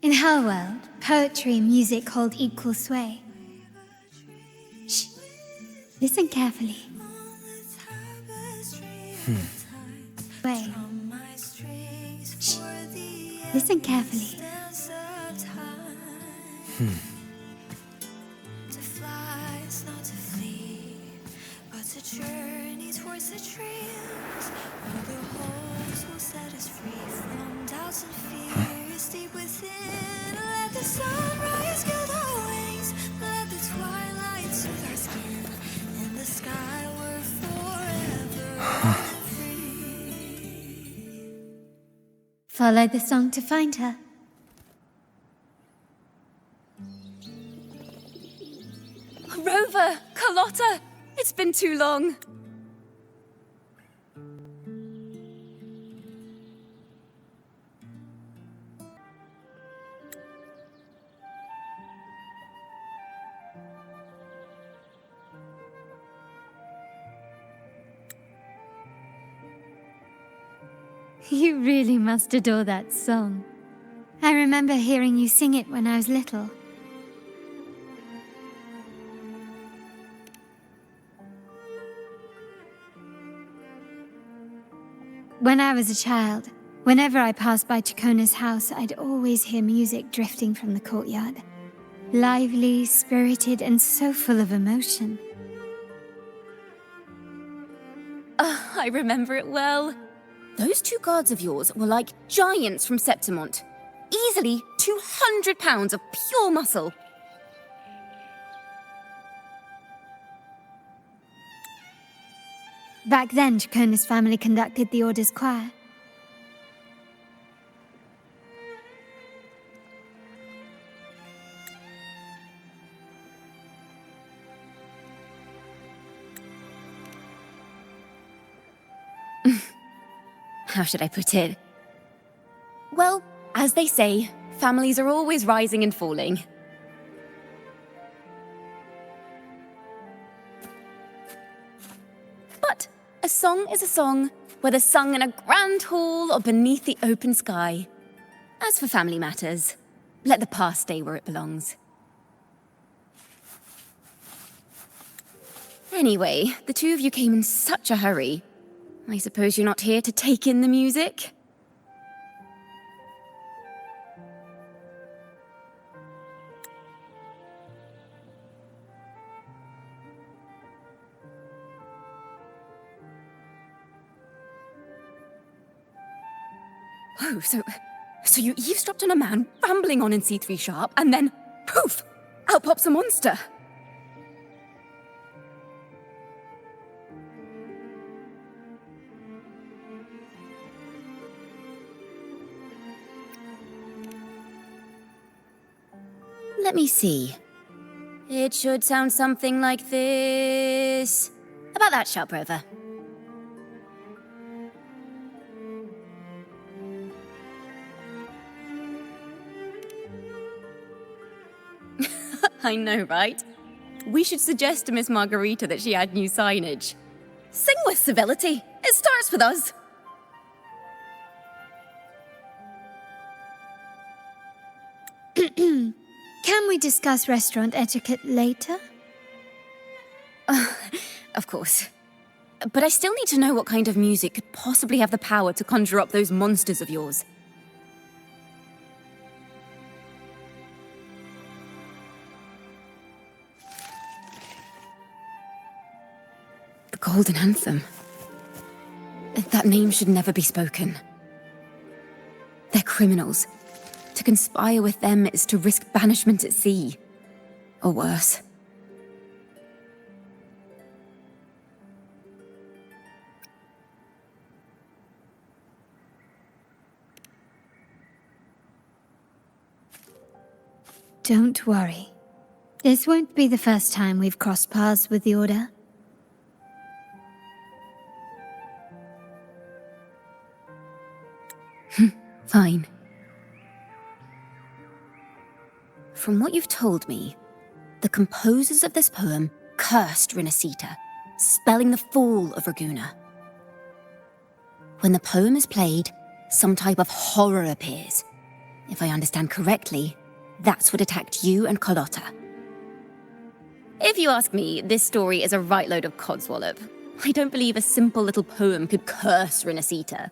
In her world, poetry and music hold equal sway. Shh. Listen carefully. Wait. Shh. Listen carefully. To fly is not to flee, but to journey towards the dreams where the hopes will set us free from doubts and fears deep within. Let the sunrise gild our wings, let the twilight soothe our skin. In the sky we're forever free. Follow the song to find her. Rover! Carlotta! It's been too long. You really must adore that song. I remember hearing you sing it when I was little. When I was a child, whenever I passed by Ciaccona's house, I'd always hear music drifting from the courtyard. Lively, spirited, and so full of emotion. I remember it well. Those two guards of yours were like giants from Septimont. Easily 200 pounds of pure muscle. Back then, Ciaccona's family conducted the Order's choir. How should I put it? Well, as they say, families are always rising and falling. But a song is a song, whether sung in a grand hall or beneath the open sky. As for family matters, let the past stay where it belongs. Anyway, the two of you came in such a hurry. I suppose you're not here to take in the music? Oh, so you eavesdropped on a man rambling on in C3 Sharp, and then, poof, out pops a monster. Let me see. It should sound something like this. About that, Sharp Rover. I know, right? We should suggest to Miss Margarita that she add new signage. Sing with civility. It starts with us. Can we discuss restaurant etiquette later? Of course. But I still need to know what kind of music could possibly have the power to conjure up those monsters of yours. The Golden Anthem. That name should never be spoken. They're criminals. To conspire with them is to risk banishment at sea. Or worse. Don't worry. This won't be the first time we've crossed paths with the Order. Fine. From what you've told me, the composers of this poem cursed Rinascita, spelling the fall of Raguna. When the poem is played, some type of horror appears. If I understand correctly, that's what attacked you and Carlotta. If you ask me, this story is a right load of codswallop. I don't believe a simple little poem could curse Renacita.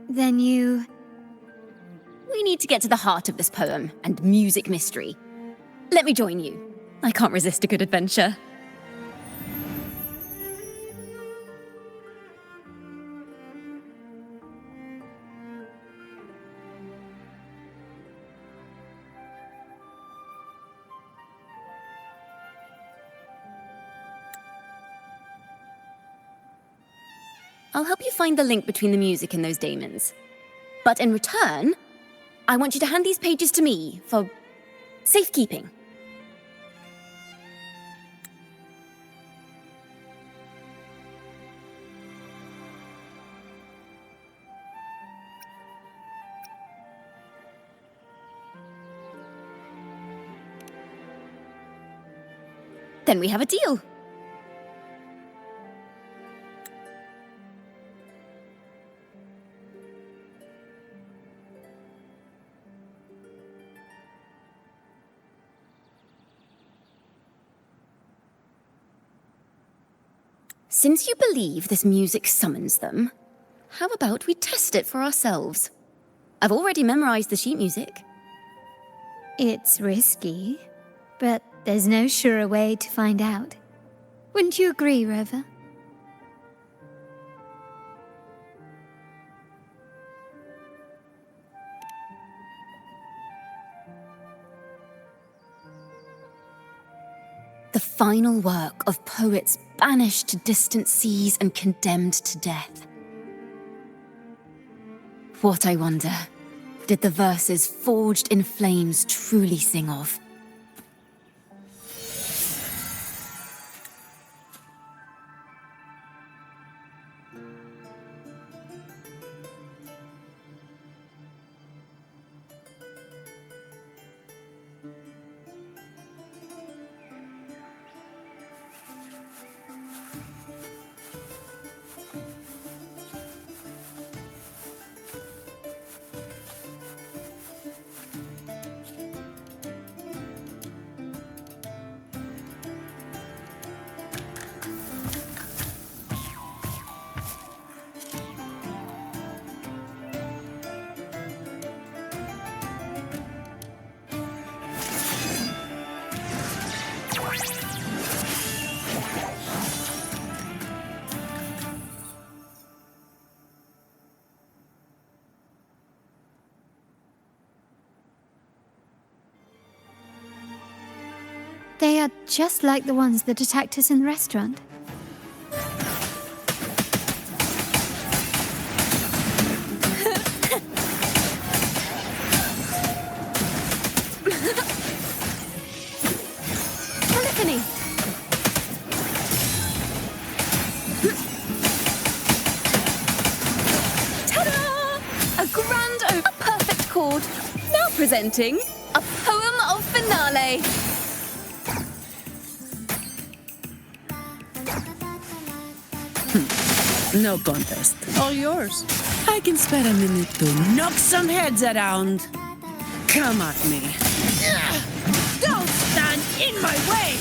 Then you... We need to get to the heart of this poem and music mystery. Let me join you. I can't resist a good adventure. I'll help you find the link between the music and those daemons. But in return, I want you to hand these pages to me for safekeeping. Then we have a deal. Since you believe this music summons them, how about we test it for ourselves? I've already memorized the sheet music. It's risky, but there's no surer way to find out. Wouldn't you agree, Rover? The final work of poets banished to distant seas and condemned to death. What, I wonder, did the verses forged in flames truly sing of? They are just like the ones that attacked us in the restaurant. Polyphony! Ta-da! A a perfect chord. Now presenting a poem of finale. No contest. All yours. I can spare a minute to knock some heads around. Come at me. Don't stand in my way!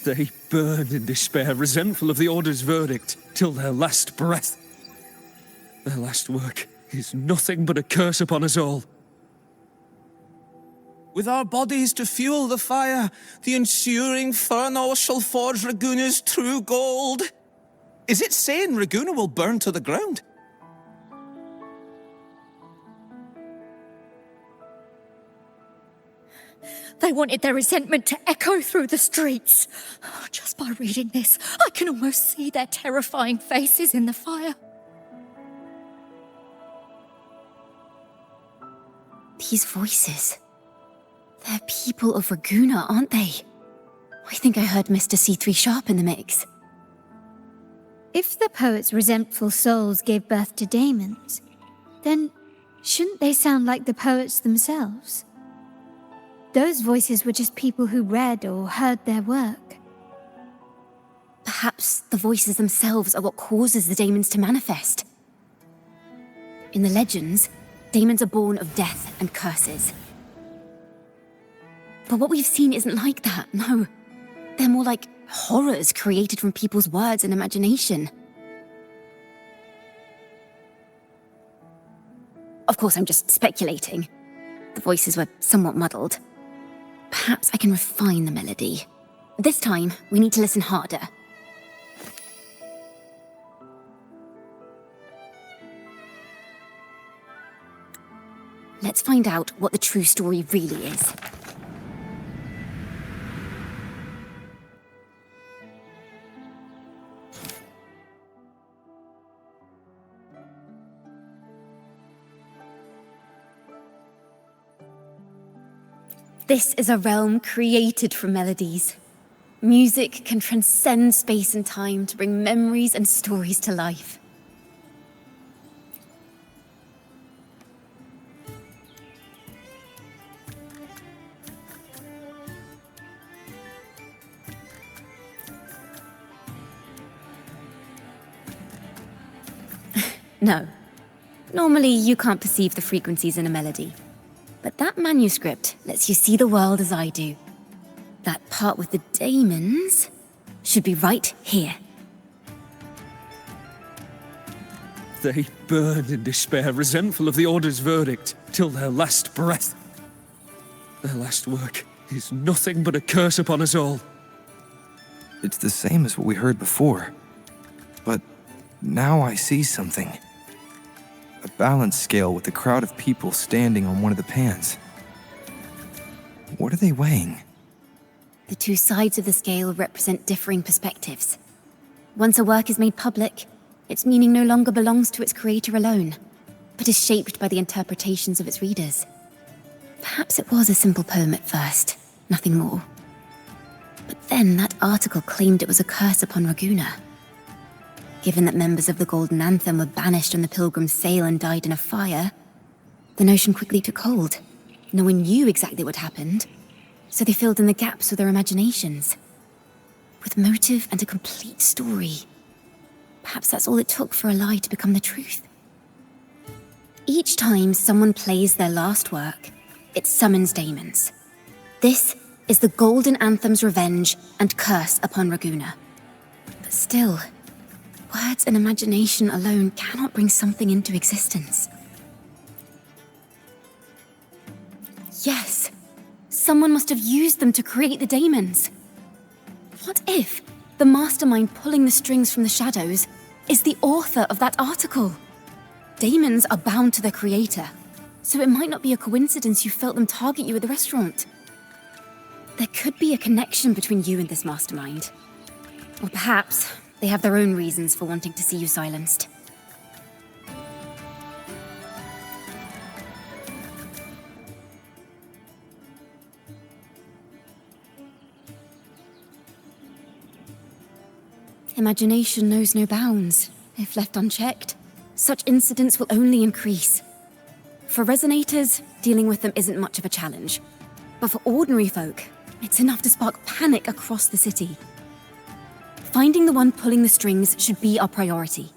They burn in despair, resentful of the Order's verdict, till their last breath. Their last work is nothing but a curse upon us all. With our bodies to fuel the fire, the ensuing furnace shall forge Raguna's true gold. Is it saying Raguna will burn to the ground? They wanted their resentment to echo through the streets. Just by reading this, I can almost see their terrifying faces in the fire. These voices. They're people of Raguna, aren't they? I think I heard Mr. C3 Sharp in the mix. If the poet's resentful souls gave birth to daemons, then shouldn't they sound like the poets themselves? Those voices were just people who read or heard their work. Perhaps the voices themselves are what causes the daemons to manifest. In the legends, daemons are born of death and curses. But what we've seen isn't like that, no. They're more like horrors created from people's words and imagination. Of course, I'm just speculating. The voices were somewhat muddled. Perhaps I can refine the melody. This time, we need to listen harder. Let's find out what the true story really is. This is a realm created from melodies. Music can transcend space and time to bring memories and stories to life. No. Normally, you can't perceive the frequencies in a melody. But that manuscript lets you see the world as I do. That part with the daemons should be right here. They burn in despair, resentful of the Order's verdict, till their last breath. Their last work is nothing but a curse upon us all. It's the same as what we heard before. But now I see something. A balance scale with a crowd of people standing on one of the pans. What are they weighing? The two sides of the scale represent differing perspectives. Once a work is made public, its meaning no longer belongs to its creator alone, but is shaped by the interpretations of its readers. Perhaps it was a simple poem at first, nothing more. But then that article claimed it was a curse upon Raguna. Given that members of the Golden Anthem were banished on the Pilgrim's Sail and died in a fire, the notion quickly took hold. No one knew exactly what happened, so they filled in the gaps with their imaginations. With motive and a complete story. Perhaps that's all it took for a lie to become the truth. Each time someone plays their last work, it summons daemons. This is the Golden Anthem's revenge and curse upon Raguna. But still, words and imagination alone cannot bring something into existence. Yes, someone must have used them to create the daemons. What if the mastermind pulling the strings from the shadows is the author of that article? Daemons are bound to their creator, so it might not be a coincidence you felt them target you at the restaurant. There could be a connection between you and this mastermind. Or perhaps they have their own reasons for wanting to see you silenced. Imagination knows no bounds. If left unchecked, such incidents will only increase. For resonators, dealing with them isn't much of a challenge. But for ordinary folk, it's enough to spark panic across the city. Finding the one pulling the strings should be our priority.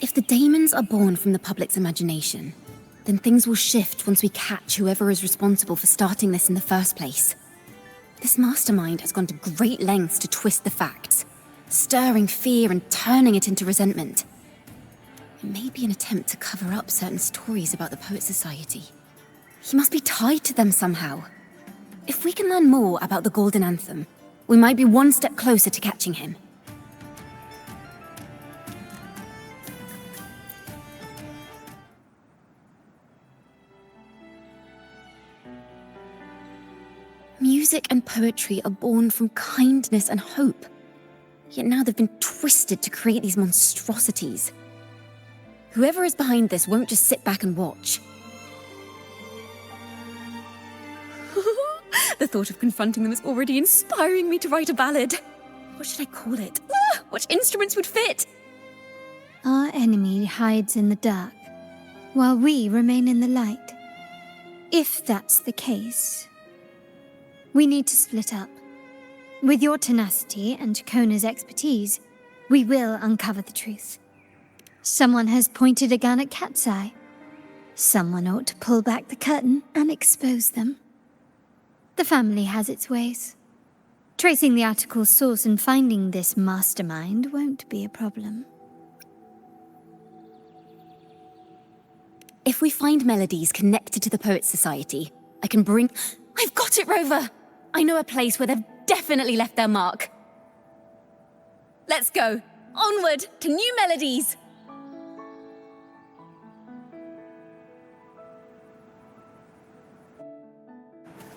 If the daemons are born from the public's imagination, then things will shift once we catch whoever is responsible for starting this in the first place. This mastermind has gone to great lengths to twist the facts, stirring fear and turning it into resentment. It may be an attempt to cover up certain stories about the Poet Society. He must be tied to them somehow. If we can learn more about the Golden Anthem, we might be one step closer to catching him. Music and poetry are born from kindness and hope. Yet now they've been twisted to create these monstrosities. Whoever is behind this won't just sit back and watch. The thought of confronting them is already inspiring me to write a ballad. What should I call it? What instruments would fit? Our enemy hides in the dark, while we remain in the light. If that's the case, we need to split up. With your tenacity and Ciaccona's expertise, we will uncover the truth. Someone has pointed a gun at Cat's Eye. Someone ought to pull back the curtain and expose them. The family has its ways. Tracing the article's source and finding this mastermind won't be a problem. If we find melodies connected to the Poets Society, I can bring... I've got it, Rover! I know a place where they've definitely left their mark. Let's go. Onward to new melodies!